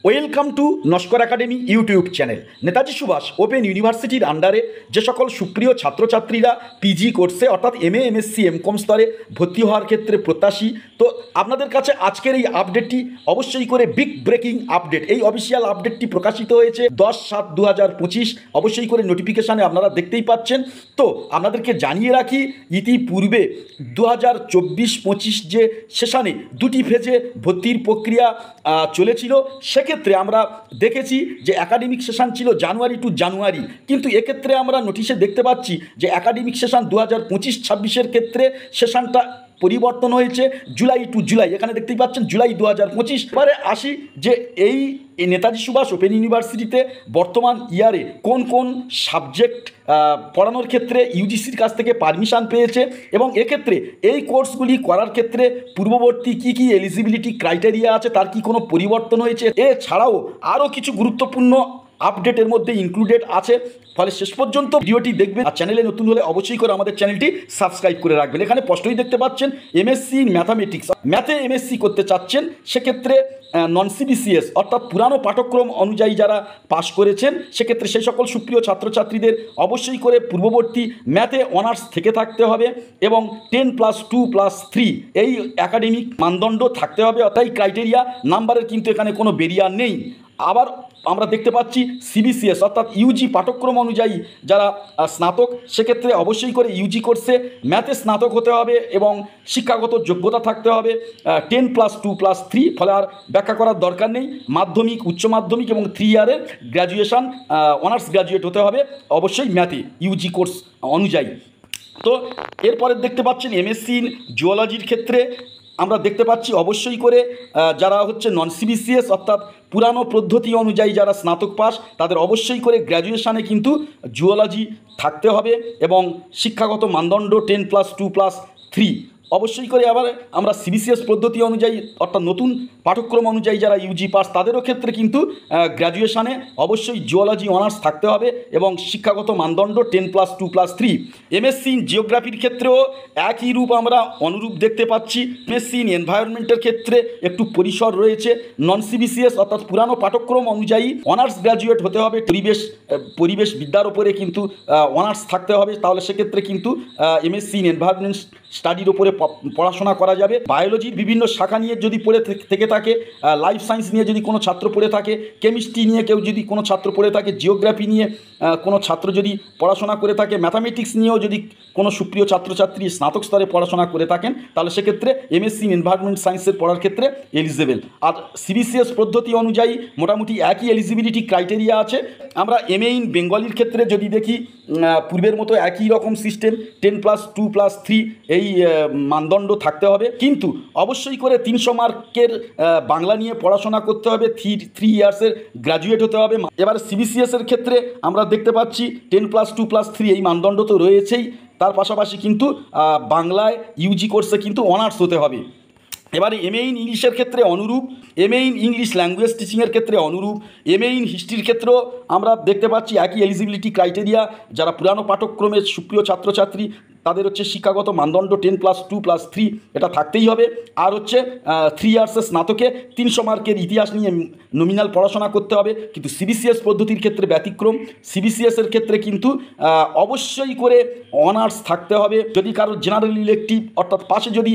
Welcome to Naskar Academy YouTube channel. Netaji Subhash open ইউনিভার্সিটির আন্ডারে যে সকল সুপ্রিয় ছাত্রছাত্রীরা পিজি কোর্সে অর্থাৎ এমএ এমএসসি এমকম স্তরে ভর্তি হওয়ার ক্ষেত্রে প্রত্যাশী, তো আপনাদের কাছে আজকের এই আপডেটটি অবশ্যই করে বিগ ব্রেকিং আপডেট। এই অফিসিয়াল আপডেটটি প্রকাশিত হয়েছে 10/7/2025। অবশ্যই করে নোটিফিকেশানে আপনারা দেখতেই পাচ্ছেন। তো আপনাদেরকে জানিয়ে রাখি, ইতিপূর্বে 2024-25 যে সেশনে দুটি ফেজে ভর্তির প্রক্রিয়া চলেছিল, সেক্ষেত্রে আমরা দেখেছি যে একাডেমিক সেশন ছিল জানুয়ারি টু জানুয়ারি, কিন্তু এক্ষেত্রে আমরা নোটিশে দেখতে পাচ্ছি যে একাডেমিক সেশন 2025-26-এর ক্ষেত্রে সেশনটা পরিবর্তন হয়েছে জুলাই টু জুলাই। এখানে দেখতেই পাচ্ছেন জুলাই 2025। এবারে আসি যে এই নেতাজি সুভাষ ওপেন ইউনিভার্সিটিতে বর্তমান ইয়ারে কোন কোন সাবজেক্ট পড়ানোর ক্ষেত্রে ইউজিসির কাছ থেকে পারমিশন পেয়েছে, এবং এক্ষেত্রে এই কোর্সগুলি করার ক্ষেত্রে পূর্ববর্তী কী কী এলিজিবিলিটি ক্রাইটেরিয়া আছে, তার কি কোনো পরিবর্তন হয়েছে, এছাড়াও আরও কিছু গুরুত্বপূর্ণ আপডেটের মধ্যে ইনক্লুডেড আছে। ফলে শেষ পর্যন্ত ভিডিওটি দেখবেন, আর চ্যানেলে নতুন হলে অবশ্যই করে আমাদের চ্যানেলটি সাবস্ক্রাইব করে রাখবেন। এখানে স্পষ্টই দেখতে পাচ্ছেন এমএসসি ম্যাথামেটিক্স, ম্যাথে এমএসসি করতে চাচ্ছেন, সেক্ষেত্রে নন সিবিসিএস অর্থাৎ পুরানো পাঠ্যক্রম অনুযায়ী যারা পাশ করেছেন, সেক্ষেত্রে সেই সকল সুপ্রিয় ছাত্রছাত্রীদের অবশ্যই করে পূর্ববর্তী ম্যাথে অনার্স থেকে থাকতে হবে এবং 10+2+3 এই একাডেমিক মানদণ্ড থাকতে হবে। অর্থাৎ ক্রাইটেরিয়া নাম্বারের কিন্তু এখানে কোনো বেরিয়ার নেই। আবার আমরা দেখতে পাচ্ছি সিবিসিএস অর্থাৎ ইউজি পাঠ্যক্রম অনুযায়ী যারা স্নাতক, সেক্ষেত্রে অবশ্যই করে ইউজি কোর্সে ম্যাথে স্নাতক হতে হবে এবং শিক্ষাগত যোগ্যতা থাকতে হবে 10+2+3। ফলে আর ব্যাখ্যা করার দরকার নেই। মাধ্যমিক, উচ্চ মাধ্যমিক এবং 3 ইয়ারের গ্র্যাজুয়েশন অনার্স গ্র্যাজুয়েট হতে হবে অবশ্যই ম্যাথে ইউজি কোর্স অনুযায়ী। তো এরপরে দেখতে পাচ্ছেন এমএসসি জিওলজির ক্ষেত্রে আমরা দেখতে পাচ্ছি অবশ্যই করে যারা হচ্ছে নন সিবিসিএস অর্থাৎ পুরানো পদ্ধতি অনুযায়ী যারা স্নাতক পাস, তাদের অবশ্যই করে গ্র্যাজুয়েশানে কিন্তু জিওলজি থাকতে হবে এবং শিক্ষাগত মানদণ্ড 10+2+3 অবশ্যই করে। আবার আমরা সিবিসিএস পদ্ধতি অনুযায়ী অর্থাৎ নতুন পাঠ্যক্রম অনুযায়ী যারা ইউজি পাস, তাদেরও ক্ষেত্রে কিন্তু গ্র্যাজুয়েশানে অবশ্যই জিওলজি অনার্স থাকতে হবে এবং শিক্ষাগত মানদণ্ড 10+2+3। এমএসসি ইন জিওগ্রাফির ক্ষেত্রেও একই রূপ আমরা অনুরূপ দেখতে পাচ্ছি। এমএসসি ইন এনভায়রনমেন্টের ক্ষেত্রে একটু পরিসর রয়েছে। নন সিবিসিএস অর্থাৎ পুরানো পাঠ্যক্রম অনুযায়ী অনার্স গ্র্যাজুয়েট হতে হবে, পরিবেশ বিদ্যার উপরে কিন্তু অনার্স থাকতে হবে। তাহলে সেক্ষেত্রে কিন্তু এমএসসি ইন এনভায়রনমেন্ট স্টাডির উপরে পড়াশোনা করা যাবে। বায়োলজির বিভিন্ন শাখা নিয়ে যদি পড়ে থেকে থাকে, লাইফ সায়েন্স নিয়ে যদি কোনো ছাত্র পড়ে থাকে, কেমিস্ট্রি নিয়ে কেউ যদি কোনো ছাত্র পড়ে থাকে, জিওগ্রাফি নিয়ে কোনো ছাত্র যদি পড়াশোনা করে থাকে, ম্যাথামেটিক্স নিয়েও যদি কোনো সুপ্রিয় ছাত্রছাত্রী স্নাতক স্তরে পড়াশোনা করে থাকেন, তাহলে সেক্ষেত্রে এমএসসি ইন এনভায়রনমেন্ট সায়েন্সের পড়ার ক্ষেত্রে এলিজিবল। আর সিবিসিএস পদ্ধতি অনুযায়ী মোটামুটি একই এলিজিবিলিটি ক্রাইটেরিয়া আছে। আমরা এমএ ইন বেঙ্গলির ক্ষেত্রে যদি দেখি, পূর্বের মতো একই রকম সিস্টেম 10+2+3 এই মানদণ্ড থাকতে হবে, কিন্তু অবশ্যই করে 300 মার্কের বাংলা নিয়ে পড়াশোনা করতে হবে, 3 ইয়ার্সের গ্র্যাজুয়েট হতে হবে। এবার সিবিসিএসের ক্ষেত্রে আমরা দেখতে পাচ্ছি 10+2+3 এই মানদণ্ড তো রয়েছেই, তার পাশাপাশি কিন্তু বাংলায় ইউজি কোর্সে কিন্তু অনার্স হতে হবে। এবারে এমএ ইন ইংলিশের ক্ষেত্রে অনুরূপ, এমএ ইন ইংলিশ ল্যাঙ্গুয়েজ টিচিংয়ের ক্ষেত্রে অনুরূপ, এমএ ইন হিস্ট্রির ক্ষেত্রেও আমরা দেখতে পাচ্ছি একই এলিজিবিলিটি ক্রাইটেরিয়া। যারা পুরানো পাঠ্যক্রমের সুপ্রিয় ছাত্রছাত্রী, তাদের হচ্ছে শিক্ষাগত মানদণ্ড 10+2+3 এটা থাকতেই হবে। আর হচ্ছে 3 ইয়ার্সের স্নাতকে 300 মার্কের ইতিহাস নিয়ে নমিনাল পড়াশোনা করতে হবে। কিন্তু সিবিসিএস পদ্ধতির ক্ষেত্রে ব্যতিক্রম। সিবিসিএসের ক্ষেত্রে কিন্তু অবশ্যই করে অনার্স থাকতে হবে। যদি কারোর জেনারেল ইলেকটিভ অর্থাৎ পাশে যদি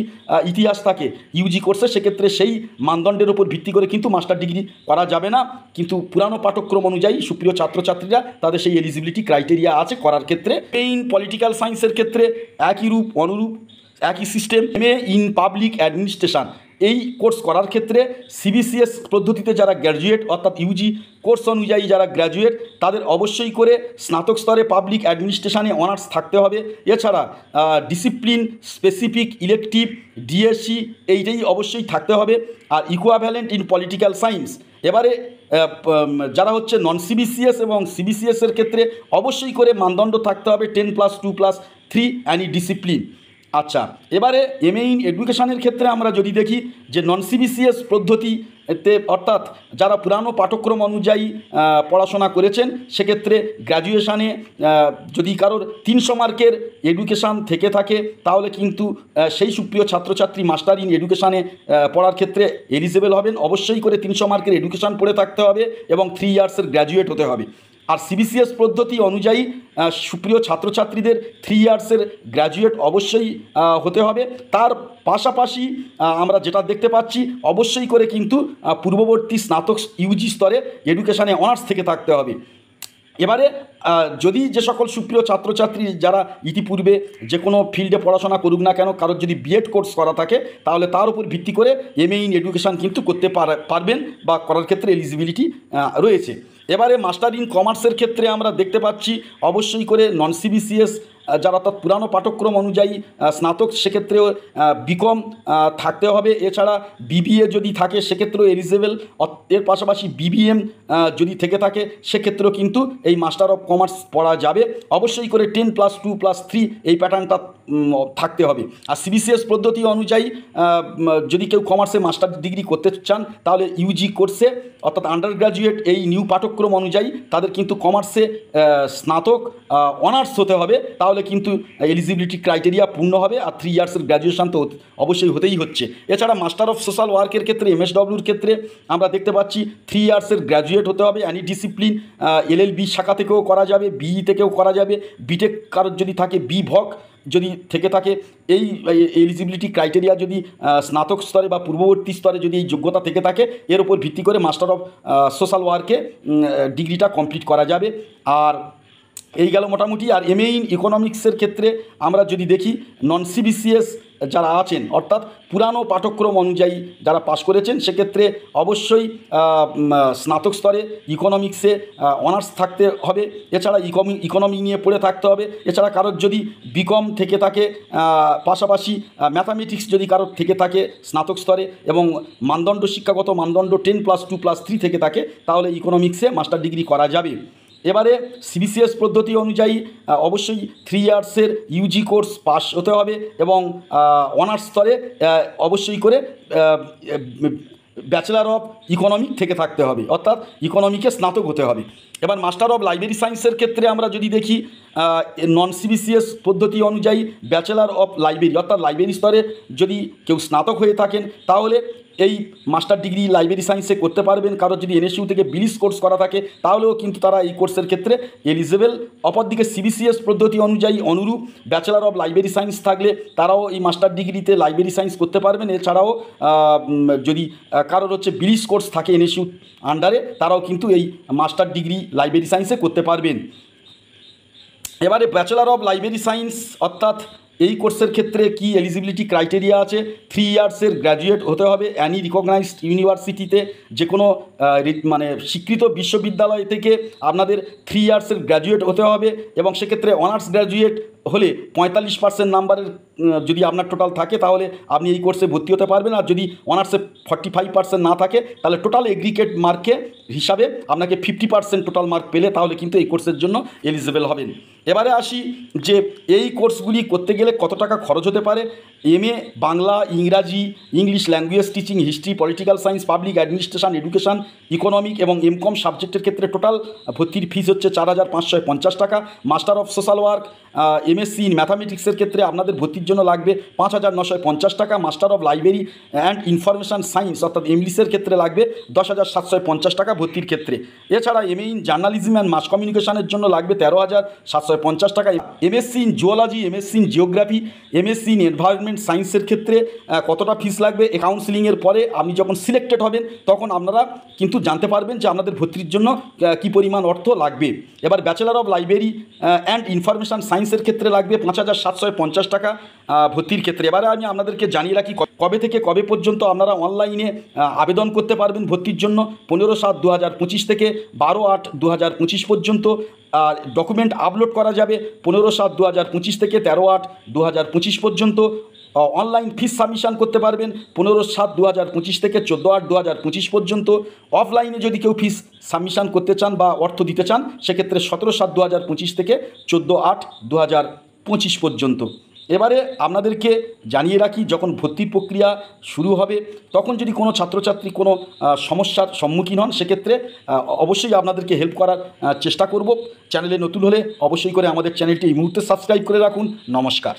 ইতিহাস থাকে ইউজি কোর্সে, সেক্ষেত্রে সেই মানদণ্ডের উপর ভিত্তি করে কিন্তু মাস্টার ডিগ্রি করা যাবে না। কিন্তু পুরানো পাঠ্যক্রম অনুযায়ী সুপ্রিয় ছাত্রছাত্রীরা তাদের সেই এলিজিবিলিটি ক্রাইটেরিয়া আছে করার ক্ষেত্রে। ইন পলিটিক্যাল সায়েন্সের ক্ষেত্রে একই রূপ অনুরূপ একই system. MA in public administration এই কোর্স করার ক্ষেত্রে সিবিসিএস পদ্ধতিতে যারা গ্র্যাজুয়েট অর্থাৎ ইউজি কোর্স অনুযায়ী যারা গ্র্যাজুয়েট, তাদের অবশ্যই করে স্নাতক স্তরে পাবলিক অ্যাডমিনিস্ট্রেশনে অনার্স থাকতে হবে। এছাড়া ডিসিপ্লিন স্পেসিফিক ইলেকটিভ ডিএসসি এইটাই অবশ্যই থাকতে হবে। আর ইকুইভ্যালেন্ট ইন পলিটিক্যাল সায়েন্স। এবারে যারা হচ্ছে নন সিবিসিএস এবং সিবিসিএসের ক্ষেত্রে অবশ্যই করে মানদণ্ড থাকতে হবে 10+2+3 অ্যানি ডিসিপ্লিন। আচ্ছা, এবারে এমএ ইন এডুকেশনের ক্ষেত্রে আমরা যদি দেখি যে নন সিবিসিএস পদ্ধতিতে অর্থাৎ যারা পুরানো পাঠ্যক্রম অনুযায়ী পড়াশোনা করেছেন সেক্ষেত্রে গ্র্যাজুয়েশানে যদি কারোর 300 মার্কের এডুকেশান থেকে থাকে তাহলে কিন্তু সেই সুপ্রিয় ছাত্রছাত্রী মাস্টার ইন এডুকেশানে পড়ার ক্ষেত্রে এলিজেবল হবেন। অবশ্যই করে 300 মার্কের এডুকেশান পড়ে থাকতে হবে এবং 3 ইয়ার্সের গ্র্যাজুয়েট হতে হবে। আর সিবিসিএস পদ্ধতি অনুযায়ী সুপ্রিয় ছাত্রছাত্রীদের 3 ইয়ার্সের গ্র্যাজুয়েট অবশ্যই হতে হবে। তার পাশাপাশি আমরা যেটা দেখতে পাচ্ছি অবশ্যই করে কিন্তু পূর্ববর্তী স্নাতক ইউজি স্তরে এডুকেশানে অনার্স থেকে থাকতে হবে। এবারে যদি যে সকল সুপ্রিয় ছাত্রছাত্রী যারা ইতিপূর্বে যে কোনো ফিল্ডে পড়াশোনা করুক না কেন, কারোর যদি বিএড কোর্স করা থাকে তাহলে তার উপর ভিত্তি করে এমএ ইন এডুকেশান কিন্তু করতে পারবেন বা করার ক্ষেত্রে এলিজিবিলিটি রয়েছে। এবারে মাস্টার ইন কমার্সের ক্ষেত্রে আমরা দেখতে পাচ্ছি অবশ্যই করে নন সিবিসিএস যারা অর্থাৎ পুরানো পাঠ্যক্রম অনুযায়ী স্নাতক সেক্ষেত্রেও বিকম থাকতে হবে। এছাড়া বিবিএ যদি থাকে সেক্ষেত্রেও এলিজেবল। এর পাশাপাশি বিবিএম যদি থেকে থাকে সেক্ষেত্রেও কিন্তু এই মাস্টার অফ কমার্স পড়া যাবে। অবশ্যই করে 10+2+3 এই প্যাটার্নটা থাকতে হবে। আর সিবিসিএস পদ্ধতি অনুযায়ী যদি কেউ কমার্সে মাস্টার ডিগ্রি করতে চান তাহলে ইউজি কোর্সে অর্থাৎ আন্ডার গ্র্যাজুয়েট এই নিউ পাঠ্যক্রম অনুযায়ী তাদের কিন্তু কমার্সে স্নাতক অনার্স হতে হবে, তাহলে কিন্তু এলিজিবিলিটি ক্রাইটেরিয়া পূর্ণ হবে। আর 3 ইয়ার্সের গ্র্যাজুয়েশন তো অবশ্যই হতেই হচ্ছে। এছাড়া মাস্টার অফ সোশ্যাল ওয়ার্কের ক্ষেত্রে এমএসডব্লিউর ক্ষেত্রে আমরা দেখতে পাচ্ছি 3 ইয়ার্সের গ্র্যাজুয়েট হতে হবে। অ্যানি ডিসিপ্লিন এলএলবি শাখা থেকেও করা যাবে, বিই থেকেও করা যাবে, বিটেক কারোর যদি থাকে, বিভক যদি থেকে থাকে, এই এলিজিবিলিটি ক্রাইটেরিয়া যদি স্নাতক স্তরে বা পূর্ববর্তী স্তরে যদি এই যোগ্যতা থেকে থাকে এর উপর ভিত্তি করে মাস্টার অফ সোশ্যাল ওয়ার্কে ডিগ্রিটা কমপ্লিট করা যাবে। আর এই গেল মোটামুটি। আর এমএ ইন ইকোনমিক্সের ক্ষেত্রে আমরা যদি দেখি নন সিবিসিএস যারা আছেন অর্থাৎ পুরানো পাঠ্যক্রম অনুযায়ী যারা পাশ করেছেন সেক্ষেত্রে অবশ্যই স্নাতক স্তরে ইকোনমিক্সে অনার্স থাকতে হবে। এছাড়া ইকোনমি নিয়ে পড়ে থাকতে হবে। এছাড়া কারোর যদি বিকম থেকে থাকে, পাশাপাশি ম্যাথামেটিক্স যদি কারোর থেকে থাকে স্নাতক স্তরে এবং মানদণ্ড শিক্ষাগত মানদণ্ড 10+2+3 থেকে থাকে তাহলে ইকোনমিক্সে মাস্টার ডিগ্রি করা যাবে। এবারে সিবিসিএস পদ্ধতি অনুযায়ী অবশ্যই 3 ইয়ার্সের ইউজি কোর্স পাস হতে হবে এবং অনার্স স্তরে অবশ্যই করে ব্যাচেলার অফ ইকোনমিক থেকে থাকতে হবে, অর্থাৎ ইকোনমিকে স্নাতক হতে হবে। এবার মাস্টার অফ লাইব্রেরি সায়েন্সের ক্ষেত্রে আমরা যদি দেখি নন সিবিসিএস পদ্ধতি অনুযায়ী ব্যাচেলার অফ লাইব্রেরি অর্থাৎ লাইব্রেরি স্তরে যদি কেউ স্নাতক হয়ে থাকেন তাহলে এই মাস্টার ডিগ্রি লাইব্রেরি সায়েন্সে করতে পারবেন। কারো যদি এনএসইউ থেকে বিলিস কোর্স করা থাকে তাহলেও কিন্তু তারা এই কোর্সের ক্ষেত্রে এলিজেবল। অপরদিকে সিবিসিএস পদ্ধতি অনুযায়ী অনুরূপ ব্যাচেলার অফ লাইব্রেরি সায়েন্স থাকলে তারাও এই মাস্টার ডিগ্রিতে লাইব্রেরি সায়েন্স করতে পারবেন। এছাড়াও যদি কারোর হচ্ছে বিলিস কোর্স থাকে এনএসইউ আন্ডারে তারাও কিন্তু এই মাস্টার ডিগ্রি লাইব্রেরি সায়েন্সে করতে পারবেন। এবারে ব্যাচেলার অফ লাইব্রেরি সায়েন্স অর্থাৎ এই কোর্সের ক্ষেত্রে কি এলিজিবিলিটি ক্রাইটেরিয়া আছে, 3 ইয়ার্সের গ্র্যাজুয়েট হতে হবে অ্যানি রিকগনাইজড ইউনিভার্সিটিতে, যে কোনো মানে স্বীকৃত বিশ্ববিদ্যালয় থেকে আপনাদের 3 ইয়ার্সের গ্র্যাজুয়েট হতে হবে এবং সেক্ষেত্রে অনার্স গ্র্যাজুয়েট হলে 45% নাম্বারের যদি আপনার টোটাল থাকে তাহলে আপনি এই কোর্সে ভর্তি হতে পারবেন। আর যদি অনার্সে 45% না থাকে তাহলে টোটাল এগ্রিগেট মার্কে হিসাবে আপনাকে 50% টোটাল মার্ক পেলে তাহলে কিন্তু এই কোর্সের জন্য এলিজিবল হবেন। এবারে আসি যে এই কোর্সগুলি করতে গেলে কত টাকা খরচ হতে পারে। এমএ বাংলা, ইংরাজি, English language teaching, history, political science, public administration, education, economic এবং এমকম সাবজেক্টের ক্ষেত্রে টোটাল ভর্তির ফিস হচ্ছে 4,550 টাকা। Master of social work M Sc in ম্যাথামেটিক্সের ক্ষেত্রে আপনাদের ভর্তির জন্য লাগবে 5,950 টাকা। Master of library and information science অর্থাৎ এমলিসের ক্ষেত্রে লাগবে 10,750 টাকা ভর্তির ক্ষেত্রে। এছাড়া M A in journalism and mass কমিউনিকেশনের জন্য লাগবে 13,750 টাকা। M Sc in geology, M Sc in geography, MSc in environment সায়েন্সের ক্ষেত্রে কতটা ফিস লাগবে কাউন্সিলিংয়ের পরে আপনি যখন সিলেক্টেড হবেন তখন আপনারা কিন্তু জানতে পারবেন যে আপনাদের ভর্তির জন্য কী পরিমাণ অর্থ লাগবে। এবার bachelor of library and information সায়েন্সের ক্ষেত্রে লাগবে 5,750 টাকা ভর্তির ক্ষেত্রে। এবারে আমি আপনাদেরকে জানিয়ে রাখি কবে থেকে কবে পর্যন্ত আপনারা অনলাইনে আবেদন করতে পারবেন ভর্তির জন্য। 15/7/2025 থেকে 12/8/2025 পর্যন্ত। আর ডকুমেন্ট আপলোড করা যাবে 15/7/2025 থেকে 13/8/2025 পর্যন্ত। অনলাইন ফিস সাবমিশন করতে পারবেন 15/7/2025 থেকে 14/8/2025 পর্যন্ত। অফলাইনে যদি কেউ ফিস সাবমিশন করতে চান বা অর্থ দিতে চান সেক্ষেত্রে 17/7/2025 থেকে 14/8/2025 পর্যন্ত। এবারে আপনাদেরকে জানিয়ে রাখি, যখন ভর্তির প্রক্রিয়া শুরু হবে তখন যদি কোনো ছাত্রছাত্রী কোনো সমস্যার সম্মুখীন হন, সেক্ষেত্রে অবশ্যই আপনাদেরকে হেল্প করার চেষ্টা করব। চ্যানেলে নতুন হলে অবশ্যই করে আমাদের চ্যানেলটি এই মুহূর্তে সাবস্ক্রাইব করে রাখুন। নমস্কার।